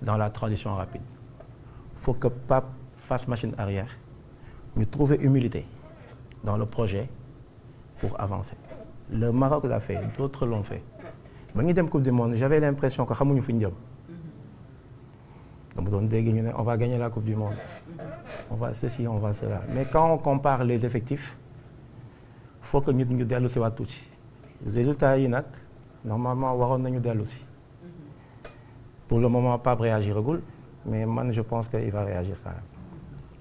dans la transition rapide. Il faut que Pape fasse machine arrière, nous trouver humilité dans le projet pour avancer. Le Maroc l'a fait, d'autres l'ont fait. Quand nous sommes Coupe du Monde, j'avais l'impression que nous savons donc on va gagner la Coupe du Monde. On va ceci, on va cela. Mais quand on compare les effectifs, il faut que nous nous déloussions tout. Les résultats, normalement, on va nous délousser. Pour le moment, Pape réagir mais moi, je pense qu'il va réagir quand même.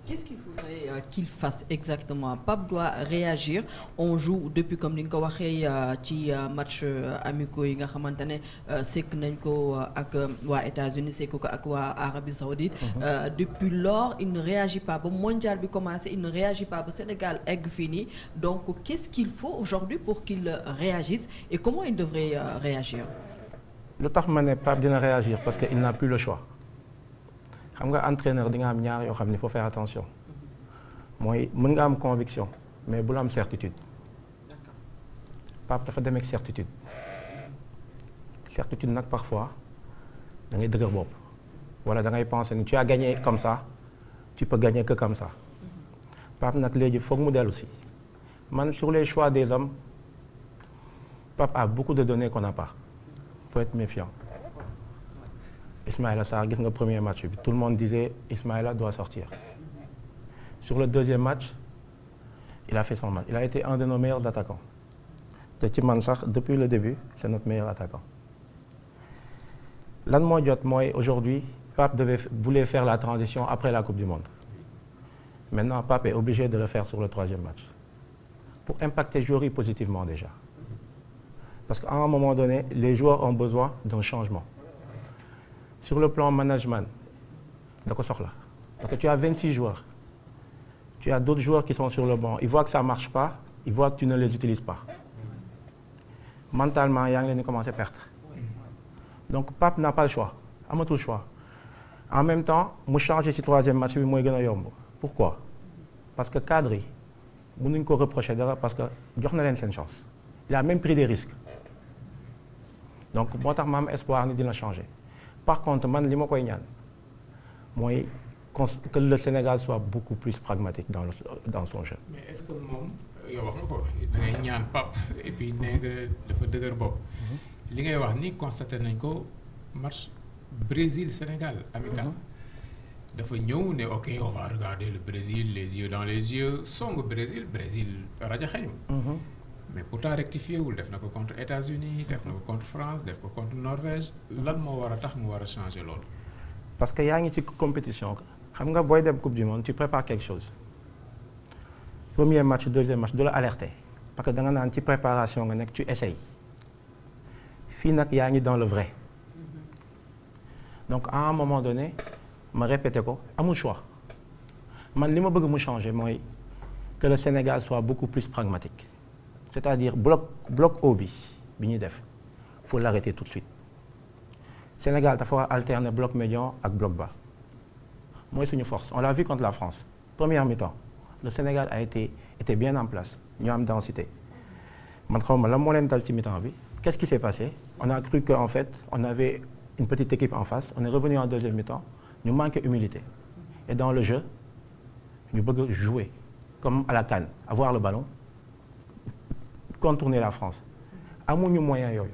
Qu'est-ce qu'il faudrait qu'il fasse exactement? Pape doit réagir. On joue depuis comme ni nga ko waxee ci match amicaux yi nga xamante ne sekk nañ ko ak waa États-Unis sekk ko ak waa Arabie Saoudite. Depuis lors il ne réagit pas ba mondial bi commencé, il ne réagit pas ba Sénégal egg fii nii. Donc qu'est-ce qu'il faut aujourd'hui pour qu'il réagisse et comment il devrait réagir? Le tax ma ne Pape dina réagir parce qu'il n'a plus le choix. Xam nga entraîneur di nga am ñaar yoo xam ne il faut faire attention mooy mën nga am conviction mais bul am certitude. Pape dafa dem ak certitude nag parfois da ngay dëgër bopp wala da ngay penser ni tu as gagné comme ça tu peux gagner que comme ça. Pape nag léegi foog mu dellu si man sur les choix des hommes Pape a beaucoup de données qu'on n'a pas. Il faut être méfiant. Ismaïla Sarr, gis nga premier match bi tout le monde disait Ismaïla doit sortir. Sur le deuxième match, il a fait son match. Il a été un de nos meilleurs attaquants. te ci man sax depuis le début c'est notre meilleur attaquant. Lan moo jot mooy aujourd'hui Pape voulait faire la transition après la Coupe du Monde. Maintenant Pape est obligé de le faire sur le troisième match pour impacter joueurs yi positivement déjà. Parce qu'à un moment donné, les joueurs ont besoin d'un changement. Sur le plan management, parce que tu as 26 joueurs. Tu as d'autres joueurs qui sont sur le banc. Ils voient que ça ne marche pas, ils voient que tu ne les utilises pas. Mentalement, ils commencent à perdre. Donc Pape n'a pas le choix. Il n'a pas le choix. En même temps, je change ce troisième match. Pourquoi? Parce que cadre, on ne peut pas reprocher parce que il a une chance. Il a même pris des risques. Donc, moi, j'ai espoir de changer. Par contre, moi, je que le Sénégal soit beaucoup plus pragmatique dans son jeu. Mais est-ce que moom yow wax nga ko da ngay ñaan Pape et puis nee nga dafa dëgër bopp. li ngay wax ni constaté nañ ko match Brésil-Sénégal amical. dafa ñëw ne ok on va regarder le Brésil les yeux dans les yeux song Brésil rajo xañu. Mais pourtant rectifié wul def na ko contre États-Unis def na ko contre France def ko contre Norvège lan moo war a tax mu war a changer loolu. Parce que yaa ngi ci compétition xam nga booy dem Coupe du Monde tu prépares quelque chose. Premier match deuxième match du la alerter parce que da nga naan ci préparation nga nekk tu essayes fii nag yaa ngi dans le vrai. Donc à un moment donné ma répété ko amul choix man li ma bëgg mu changer mooy que le Sénégal soit beaucoup plus pragmatique. C'est-à-dire bloc haut bi ñuy def faut l'arrêter tout de suite. Sénégal dafa war a alterner bloc médian ak bloc bas mooy suñu force. On l'a vu contre la France. Première mi-temps le Sénégal était bien en place ñu am densité man xaw ma lan moo leen dal ci mi-temps bi. Qu'est-ce qui s'est passé? On a cru qu'en fait on avait une petite équipe en face. On est revenu en deuxième mi-temps ñu manquait humilité et dans le jeu ñu bëgg jouer comme à la CAN avoir le ballon. Contourner la France amuñu moyen yooyu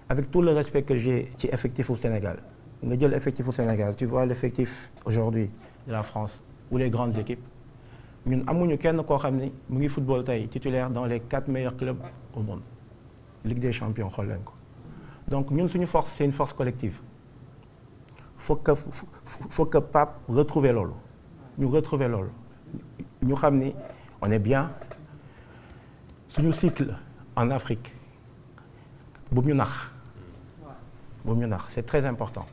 avec tout le respect que j'ai ci effectif au Sénégal nga jël effectif au Sénégal tu vois l'effectif aujourd'hui de la France ou les grandes équipes ñun amuñu kenn koo xam ni mu ngi football tey titulaire dans les 4 meilleurs clubs au monde Ligue des champions xool leen ko donc ñun suñu force c'est une force collective faut que Pape retrouver loolu ñu xam ni on est bien. Suñu cycle en Afrique bu mu ñu nax c'est très important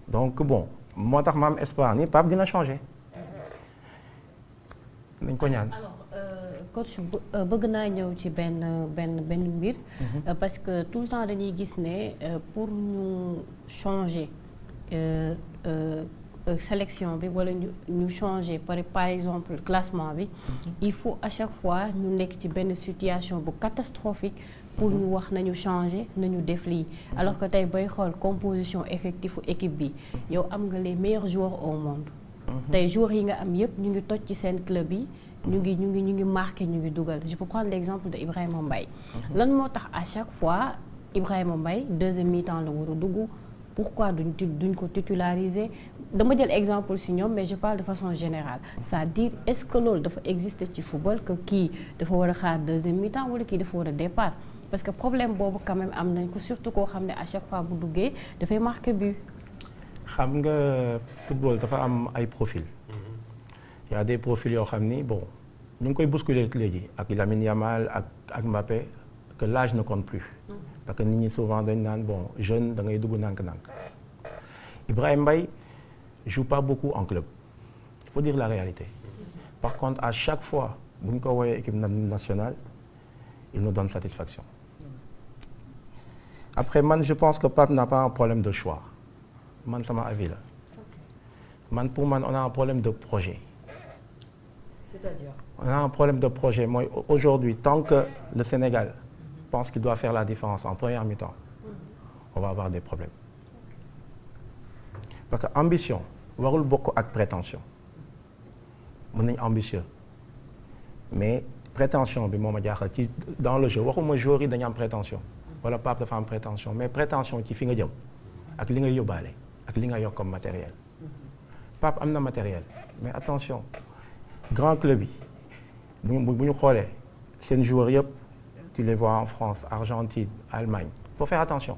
donc bon moo tax ma am espoir ni Pape dina changer nañ ko ñaan. Alors coach bëgg naa ñëw ci benn mbir. Parce que tout le temps dañuy gis ne pour ñu changer sélection bi wala ñu changer par exemple classement bi il faut à chaque fois ñu nekk ci benn situation bu catastrophique pour ñu wax nañu changer nañu def lii alors que tey booy xool composition effective équipe bi yow am nga les meilleurs joueurs au monde tey joueurs yi nga am yëpp ñu ngi toj ci seen club yi ñu ngi marqué ñu ngi dugal je peux prendre l'exemple de Ibrahima Mbaye lan moo tax à chaque fois Ibrahima Mbaye deuxième mi-temps la war a dugg pourquoi duñ ko titulariser dama jël exemple si ñoom mais je parle de façon générale c'est-à-dire est-ce que loolu dafa exister ci football que kii dafa war a xaar deuxième mi-temps wala kii dafa war a départ parce que problème boobu quand même am nañ ko surtout koo xam ne à chaque fois bu duggee dafay marqué but. xam nga football dafa am ay profil il y a des profils yoo xam ni bon ñu ngi koy bousculer léegi ak Lamine Yamal ak Mbappé que l'âge ne compte plus parce que nit ñi souvent dañ naan bon jeune da ngay dugg nànk-nànk Ibrahima Mbaye joue pas beaucoup en club il faut dire la réalité par contre à chaque fois bu ñu ko woowee équipe nationale il nous donne satisfaction après man je pense que Pape n'a pas un problème de choix man sama avis la pour man on a un problème de projet. C'est-à-dire? On a un problème de projet. Moi, aujourd'hui, tant que le Sénégal pense qu'il doit faire la différence en première mi-temps, on va avoir des problèmes. Parce que ambition, warul bokk ak prétention. Mën nañ ambitieux. Mais prétention bi moo ma jaaxal ci dans le jeu waxuma joueur yi dañu am prétention wala Pape dafa am prétention mais prétention ci fi nga jëm ak li nga yóbbaale ak li nga yokk comme matériel. Pape am na matériel mais attention. Grand club yi bu ñu xoolee seen joueurs yëpp tu les vois en France, Argentine, Allemagne. Il faut faire attention.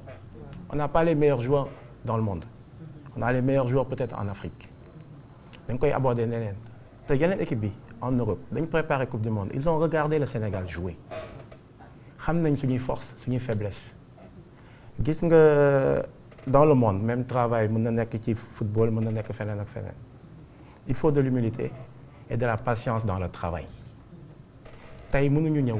On n'a pas les meilleurs joueurs dans le monde. On a les meilleurs joueurs peut-être en Afrique. dañ koy aborder neneen te yeneen équipe bi en Europe dañ préparer Coupe du Monde ils ont regardé le Sénégal jouer xam nañ suñuy force suñuy faiblesse gis nga dans le monde même travail mën na nekk ci football mën na nekk feneen ak feneen il faut de l'humilité et de la patience dans le travail tey mënuñu ñëw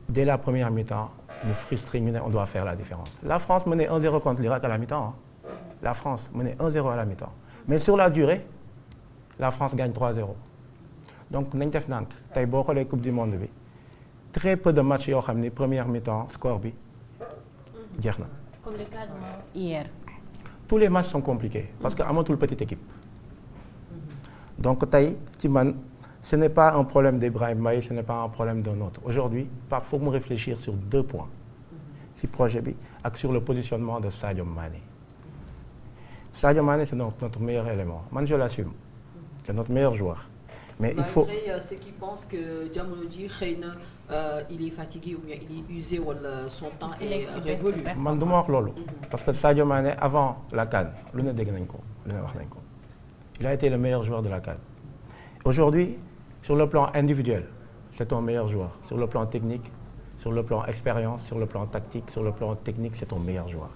dès la première mi-temps nous frustrer ñu ne on doit faire la différence. La France menait 1-0 contre l'Irak à la mi-temps hein. La France menait 1-0 à la mi-temps mais sur la durée la France gagne 3-0 donc nañ def nànk tey boo xoolee Coupe du Monde bi très peu de matchs yoo xam ni première mi-temps score bi jeex na. Comme le cas de hier. Tous les matchs sont compliqués parce que amatul petite équipe. Donc tey ci man ce n'est pas un problème d'Ibrahima Mbaye ce n'est pas un problème d'un autre aujourd'hui Pape faut mu réfléchir sur 2 points ci projet bi ak sur le positionnement de Sadio Mané. Sadio Mané c'est notre meilleur élément man je l'assume c'est notre meilleur joueur. Mais il faut malgré ceux qui pensent que jamono ji xëy na il est fatigué ou bien il est usé wala son temps est révolu. man du ma wax loolu. parce que Sadio Mané avant la CAN lu ne dégg nañ ko lu ne wax nañ ko. Il a été le meilleur joueur de la CAN. Aujourd'hui, sur le plan individuel, c'est ton meilleur joueur. Sur le plan technique, sur le plan expérience, sur le plan tactique, sur le plan technique, c'est ton meilleur joueur.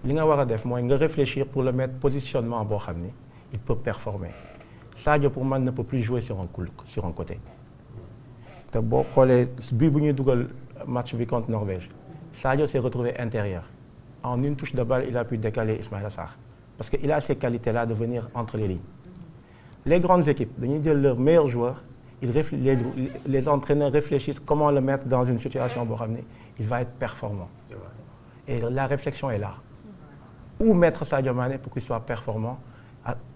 Li nga war a def mooy nga réfléchir pour le mettre positionnement boo xam ni il peut performer. Sadio pour man ne peut plus jouer sur un côté. te boo xoolee bii bu ñuy dugal match bi contre Norvège Sadio s'est retrouvé intérieur. En une touche de balle, il a pu décaler Ismaïla Sarr. Parce qu'il a ces qualités-là de venir entre les lignes. Les grandes équipes, dañuy jël leurs meilleurs joueurs, les entraîneurs réfléchissent comment le mettre dans une situation boo xam ne il va être performant. Et la réflexion est là. Où mettre Sadio Mané pour qu'il soit performant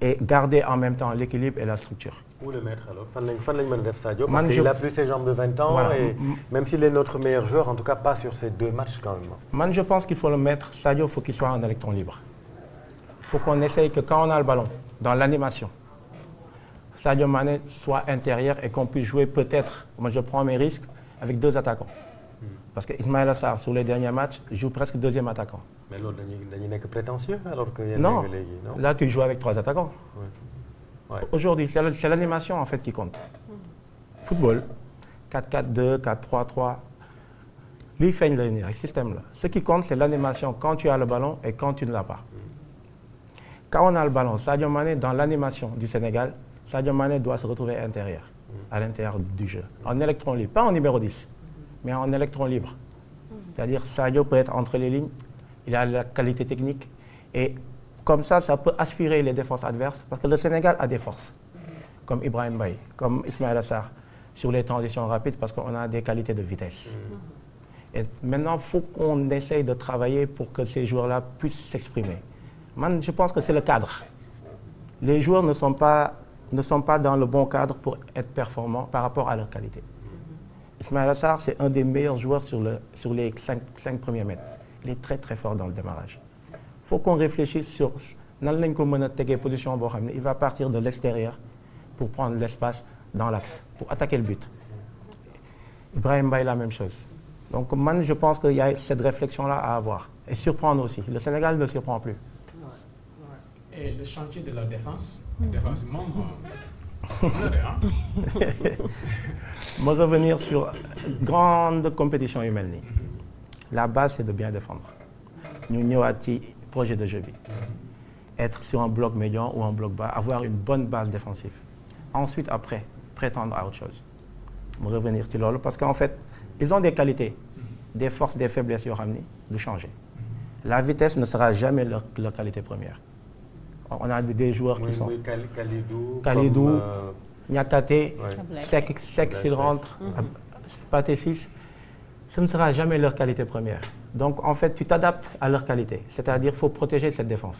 et garder en même temps l'équilibre et la structure. Où le mettre alors? Fan lañ mën a def Sadio? Parce qu'il a plus ses jambes de 20 ans voilà. Et même s'il est notre meilleur joueur, en tout cas pas sur ces 2 matchs quand même. Man, je pense qu'il faut le mettre, Sadio, il faut qu'il soit un électron libre. Il faut qu'on essaye que quand on a le ballon, dans l'animation, Sadio Mané soit intérieur et qu'on puisse jouer peut-être, moi je prends mes risques, avec 2 attaquants. Parce que Ismaïla Sarr, sur les derniers matchs, joue presque 2e attaquant. Mais l'autre, il n'est que prétentieux alors que non, là tu joues avec 3 attaquants. Ouais. Aujourd'hui, c'est l'animation en fait qui compte. Football, 4-4-2, 4-3-3, lui fait le système là. Ce qui compte, c'est l'animation quand tu as le ballon et quand tu ne l'as pas. Quand on a le ballon, Sadio Mané, dans l'animation du Sénégal, Sadio Mané doit se retrouver intérieur, à l'intérieur du jeu, en électron libre, pas en numéro 10, mais en électron libre. C'est-à-dire Sadio peut être entre les lignes, il a la qualité technique et comme ça peut aspirer les défenses adverses parce que le Sénégal a des forces, comme Ibrahima Mbaye, comme Ismaïla Sarr, sur les transitions rapides parce qu'on a des qualités de vitesse. Et maintenant, il faut qu'on essaye de travailler pour que ces joueurs-là puissent s'exprimer. Je pense que c'est le cadre. Les joueurs ne sont pas dans le bon cadre pour être performants par rapport à leur qualité. Ismaïla Sarr, c'est un des meilleurs joueurs sur les 5 premiers mètres. Il est très très fort dans le démarrage. Il faut qu'on réfléchisse sur nan lañ ko mën a tegee position boo xam ne il va partir de l'extérieur pour prendre l'espace dans l'axe, pour attaquer le but. Ibrahim Mbaye, la même chose. Donc je pense qu'il y a cette réflexion-là à avoir. Et surprendre aussi. Le Sénégal ne surprend plus. Et le chantier de la défense, me revenir sur grande compétition humaine. La base, c'est de bien défendre. Nous ñëwaat ci projet de jeu bi. Être sur un bloc médian ou un bloc bas, avoir une bonne base défensive. Ensuite, après, prétendre à autre chose. Me revenir sur l'autre parce qu'en fait, ils ont des qualités, des forces, des faiblesses de changer. La vitesse ne sera jamais leur qualité première. On a des joueurs qui sont Kalidou, Niakate, Sek s'il rentre, Pathé 6. Ce ne sera jamais leur qualité première. Donc en fait, tu t'adaptes à leur qualité. C'est-à-dire qu'il faut protéger cette défense.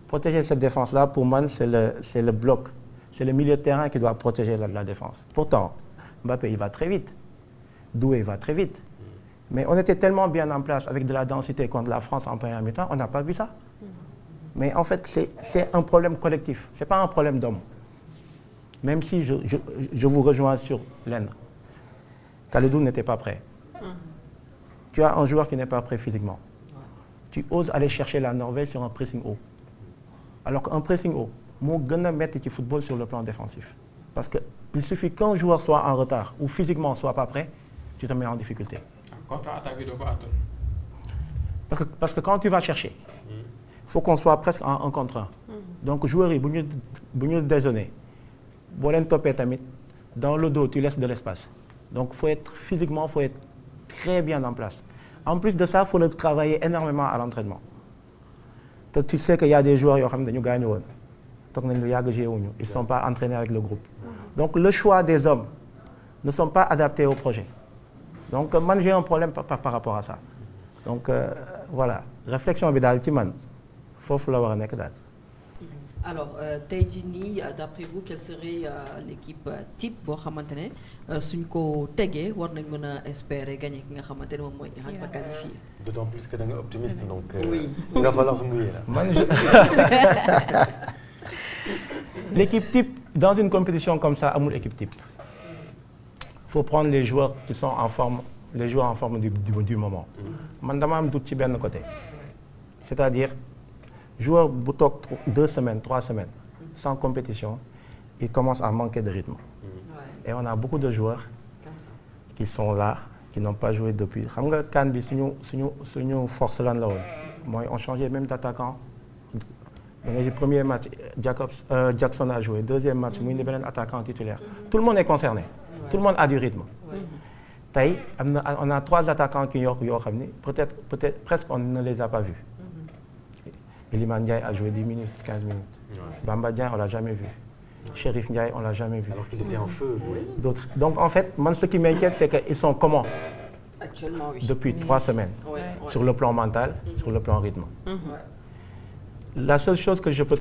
Protéger cette défense-là, pour moi, c'est le bloc. C'est le milieu de terrain qui doit protéger la défense. Pourtant, Mbappé, il va très vite. Doué va très vite. Mais on était tellement bien en place avec de la densité contre la France en première mi-temps, on n'a pas vu ça. Mais en fait, c'est un problème collectif. Ce n'est pas un problème d'homme. Même si je vous rejoins sur l'Aisne. Kalidou n'était pas prêt. Tu as un joueur qui n'est pas prêt physiquement. Tu oses aller chercher la Norvège sur un pressing haut. Alors qu'un pressing haut, moo gën a metti ci football sur le plan défensif. Parce qu'il suffit qu'un joueur soit en retard ou physiquement soit pas prêt, tu te mets en difficulté. Parce que quand tu vas chercher, il faut qu'on soit presque en 1 contre 1. Donc joueurs yi bu ñu déjeuner boo leen toppee tamit dans le dos tu laisses de l'espace. Donc physiquement faut être très bien en place. En plus de ça, il faut le travailler énormément à l'entraînement. Tu sais qu'il y a des joueurs qui ont gagné. Ils ne sont pas entraînés avec le groupe. Donc le choix des hommes ne sont pas adaptés au projet. Donc moi j'ai un problème par rapport à ça. Donc voilà, réflexion bidal ci man fofu la wara nek dal. Alors tey jii nii d'après vous quelle serait l'équipe type boo xamante ne suñ ko tegee war nañ mën a espérer gagner ki nga xamante ne moom mooy Iran ba qualifié. D'autant plus que da nga optimiste donc. Oui. Il va falloir se mouiller là. L'équipe type dans une compétition comme ça amul équipe type. Il faut prendre les joueurs qui sont en forme, les joueurs en forme du moment. Man dama am doute ci benn côté. C'est-à-dire joueur bu toog 2 semaines, 3 semaines sans compétition, il commence à manquer de rythme. Et on a beaucoup de joueurs qui sont là, qui n'ont pas joué depuis. Xam nga CAN bi suñu force lan la woon mooy on changeait même d'attaquant. Le premier match, Jackson a joué. Deuxième match, muy ni beneen attaquant titulaire. Tout le monde est concerné. Tout le monde a du rythme. Tey on a 3 attaquants qui yoo xam ni peut-être presque on ne les a pas vus. Iliman Ndiaye a joué 10 minutes, 15 minutes. Bamba Dieng, on ne l'a jamais vu. Chérif Ndiaye, on ne l'a jamais vu. Alors qu'il était en feu. D'autres. Donc en fait, moi, ce qui m'inquiète, c'est qu'ils sont comment Actuellement, oui. depuis 3 semaines. Ouais. Sur le plan mental, sur le plan rythme. La seule chose que je peux